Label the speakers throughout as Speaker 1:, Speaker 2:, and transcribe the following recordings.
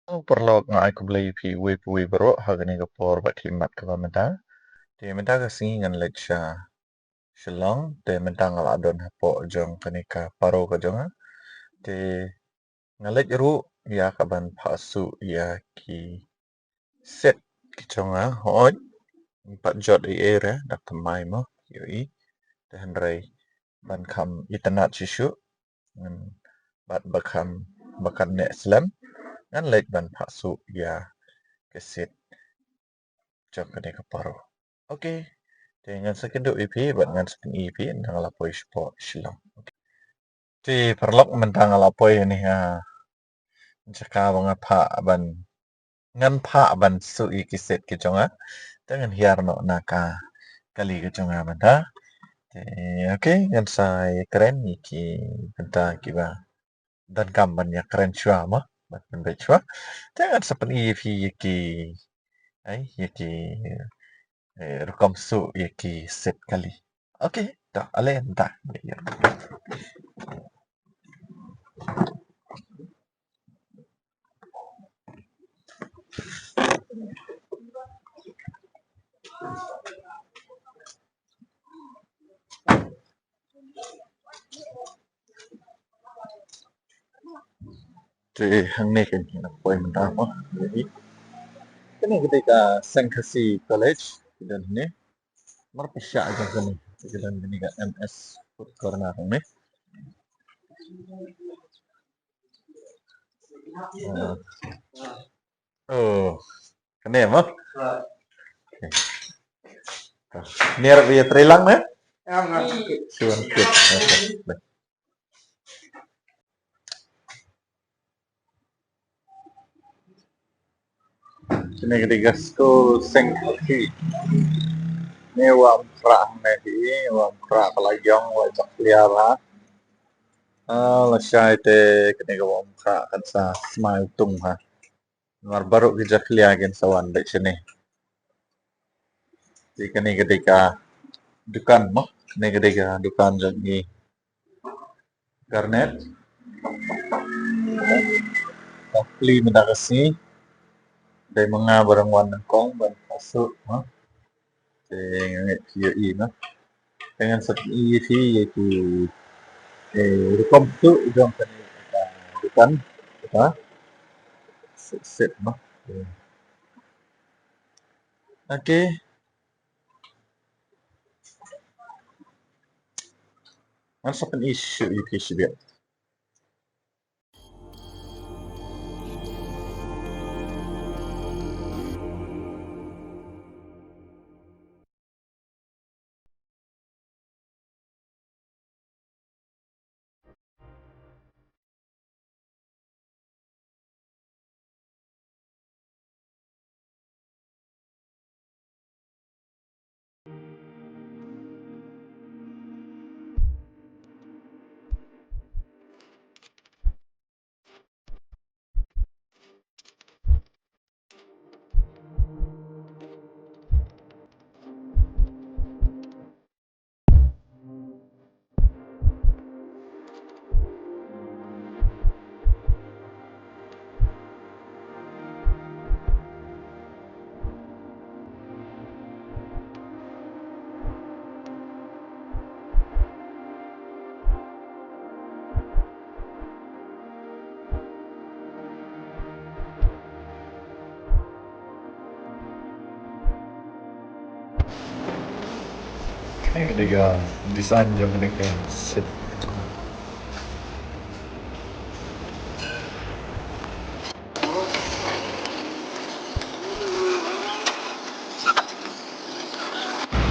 Speaker 1: Perlu ngai ku beli pi bro hagani ka por ba klimat ka ba menta. Te menta ka singi ngan lek Shillong te menta ngal adon hapo jong kani ka paro ka jonga. Te ngalek ru ya ka ban pasu ya ki set ki jonga hoj empat jot I era dak temai mo yoi te handrai ban kam itanat shishu ngan bat bakam bakan ne slam ngan lek ban pasu ya keset jong kani ka paro. Oke. Dengan sekeduk IP bat ngan sepen IP nang lapoi sport Shillong. Ti perlok mentang lapoi ni ha jaka bang apa ban ngan pa ban su I kiset ki jonga dengan hiar no naka kali ki jonga banda. Oke ngan sai keren ni ki benda ki ba dan kamban ya keren chua mah bat ben chua jangan sepen IP ki ai ki rekom su ki set kali. Oke, dah alen dah. Jadi hang ni kan poin pertama. Jadi kini ketika Sengkasi College dan ni merpisah aja kini. Dan ini kan MS Food Corner ni. Oh, kini apa? Ni ada biaya terilang ni? Suan kit. Kini ketika school Sengkasi. Ni wang perang ni, wang perang pelayang, wang cak liara. Lasai te kini wang perang kan sa smile tung ha. Mar baru kita keliagen sawan di sini. Jadi kini ketika dukan mah, kini ketika dukan jadi garnet. Kapli mendakasi dari mga barang warna kong ban pasok mah. Dengan QE mah. Dengan satu EV yaitu rekom tu jom kini dukan kita set mah. Okey. Ano sa pan-issue yung Kaya design jam ni kan set.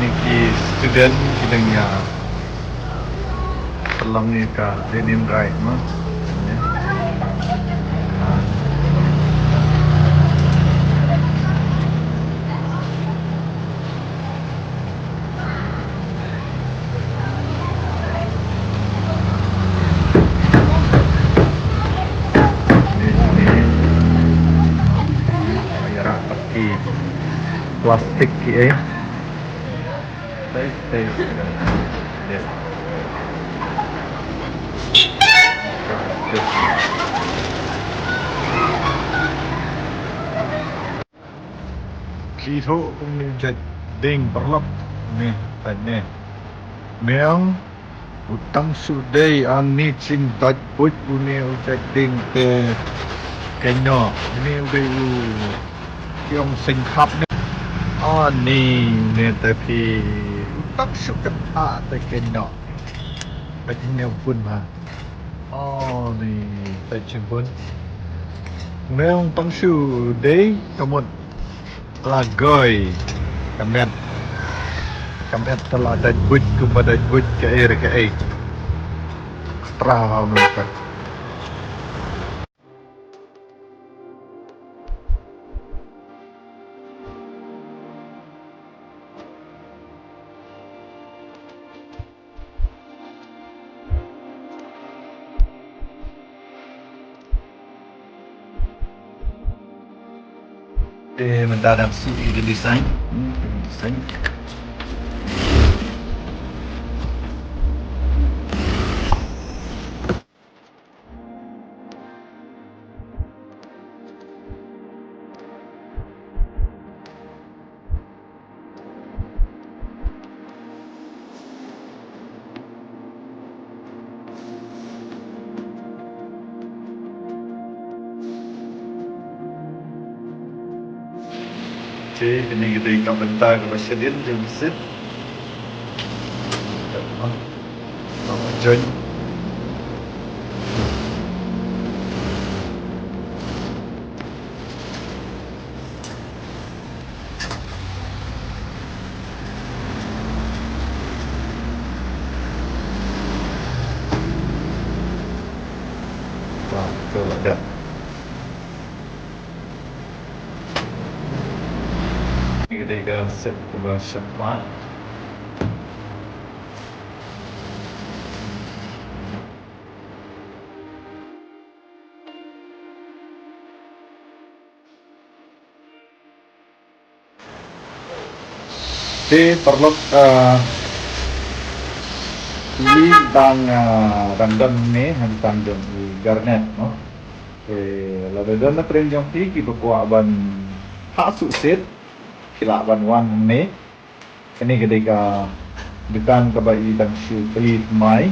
Speaker 1: Niki student kidangnya pelang ni ka denim right mah. Plastik ya. Stay. Yes.
Speaker 2: Itu punya ding perlap ni tanya. Meong utang sudai ani cinta put punya ding ke kena. Ini udah yang singkap ni. Ni tapi utang suka tak kena. Kena pun mah. Ni tak pun. Meong utang sudai kamu lagoy kami telah dan buat kepada buat ke air terang mereka mendadak si desain ini kita ikan bentar ke Masyadin jam sit join betul ada ini kita ikan set ke Masyadin di perlu li dan ni hantam jom garnet no lalu dan na tren jom ki berkuah ban hak sukses kila ban wan ni ini ketika dukan kebai dan syuti mai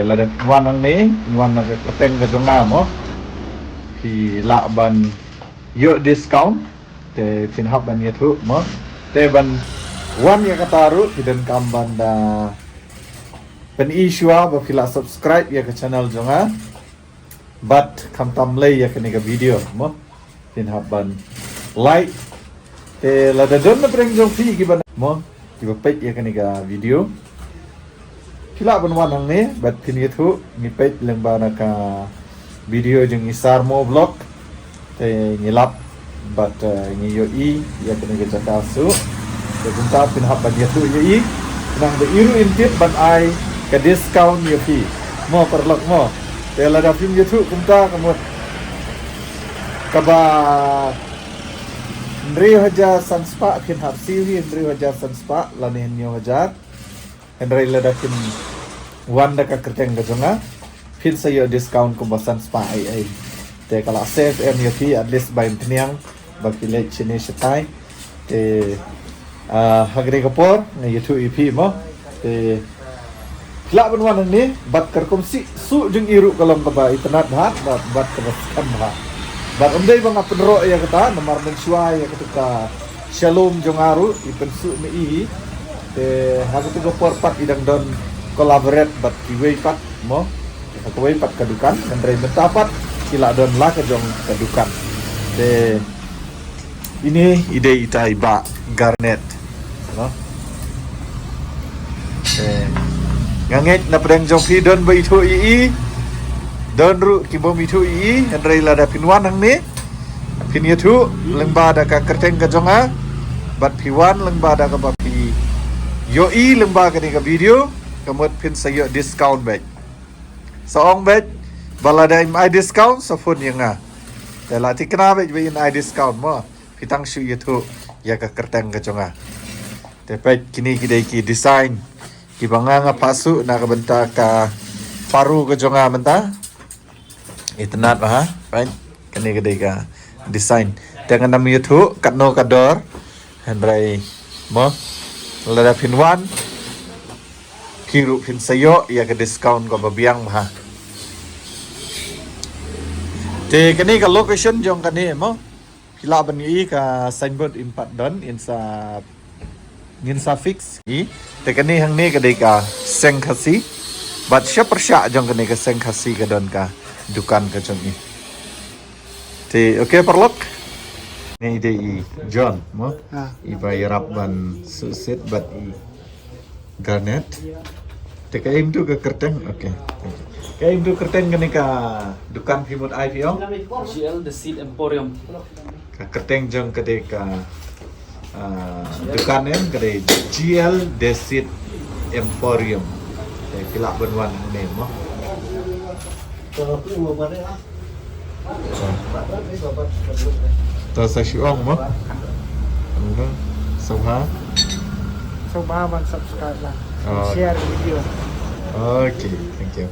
Speaker 2: lalu wan ni wan nak keteng ke jonga mo ki la ban yo discount pinhap ban itu mo ban wan yang kataru dan kamban da pen isua bapila subscribe ya ke channel jonga but kam tamlay ya ke nega video mo pinhap ban like lada don na preng jong fi ki ban mo ki page ya ke nega video kila ban wan hang ne but pin itu ni page leng bana ka video jeng isar mo vlog ngilap but ni yo ya ke nega jakasu bunta pinhap ban ya tu ye nang beiru intit ban ai ke discount ya fi mo perlok mo lada film YouTube bunta kamu kaba Ndri haja sanspa kin hapsi Ndri haja sanspa lanen yo haja Ndri lada kin wanda ka kerteng gajonga fin sayo discount ko basan spa ai kalau save MUP at least by tiniang bakile chini shatai hagre kapor na YouTube EP mo kila banwan ni bat karkom si su jeng iru kalam kaba internet hat bat kabaskan ha bat umday bang penro ya kata namar mensua ya ketika shalom jong aru ipen su ni hagre kapor pat idang don collaborate bat kiwe pat mo kiwe pat kadukan dan rei mentapat kila don la ke jong kadukan ini ide itai ba garnet no nganget na pedang jong fi don ba itu don ru ki bom itu andrai la da pinwan hang ni pin itu lengba da ka kerteng ka jonga bat piwan lengba da ka ba pi yo lengba ka ni ka video kamot pin sayo discount back saong back balada im I discount sa phone yang tela ti kena back in I discount mo pitang shu itu ya ka kerteng ka jonga tepet kini kidai ki design ki banga pasu na ka benta ka paru ka jonga benta itnat ha right kini kidai ka design
Speaker 1: Dengan nama YouTube Katno Kador Hendrai Mo Lada Pinwan Kiru Pin Sayo ia ke diskaun ko babiang mah. Te kani ka location jong kani mo kila bani ka signboard in Patdon in sa fix i te kani hang ni kadai ka Sengkhasi bat sya persya jong kani ka Sengkhasi ka don ka dukan ka jong i te okay perlok ni de i John mo i bayarap ban susit bat i Garnet te ka im tu ka kerteng okay ka im tu kerteng kani ka dukan himut IPO
Speaker 3: GL The Seed Emporium.
Speaker 1: ka kerteng jong kadai ka dukanen kadai GL Desit Emporium te kila benwan ni mo ta sa siong mo ano sabha
Speaker 4: So bawang subscribe lang.
Speaker 1: Oh.
Speaker 4: Share video.
Speaker 1: Okay, thank you.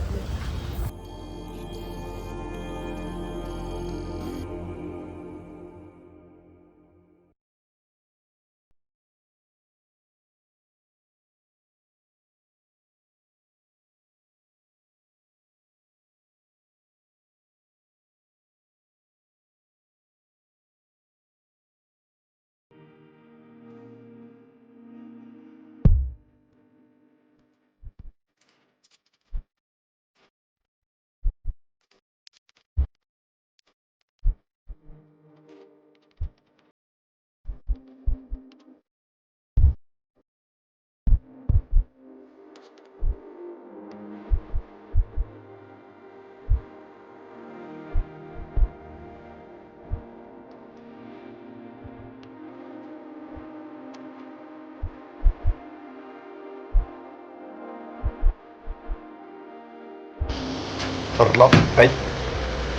Speaker 1: Perlok baik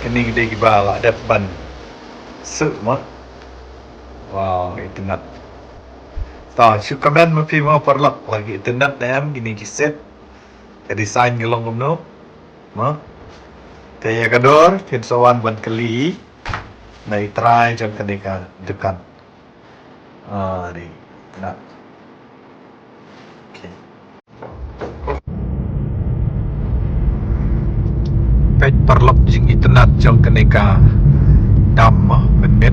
Speaker 1: kini gede gibala depan semua wow internet ta chu comment ma pi ma perlok lagi internet em gini giset ke design gelong gumno ma te ya kador fin sawan ban kali nai try jang kadika dekan ni nak okay page perlok jing internet jang kadika dam menit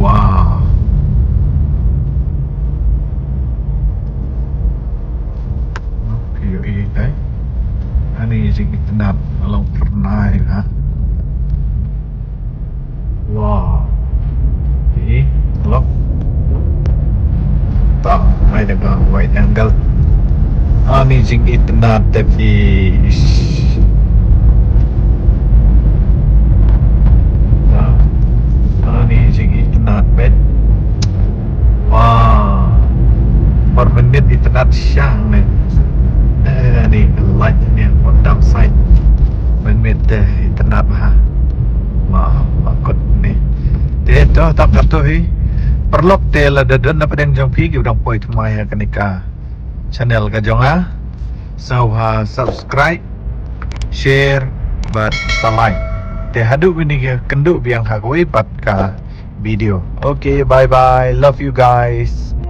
Speaker 1: wow POE đấy ani jing internet along pernah ha wow ini lock tak mai dengan wide angle ani jing internet tapi ani jing internet bed wow per menit internet siang nih ni light ni on side menit internet ha makot ni te to tak to hi perlok te la dadan apa yang jong pi ki dong poi thmai ha kanika channel ka jong ha so ha subscribe share but like te hadu ini ke kenduk biang ha koi pat ka video okay bye bye love you guys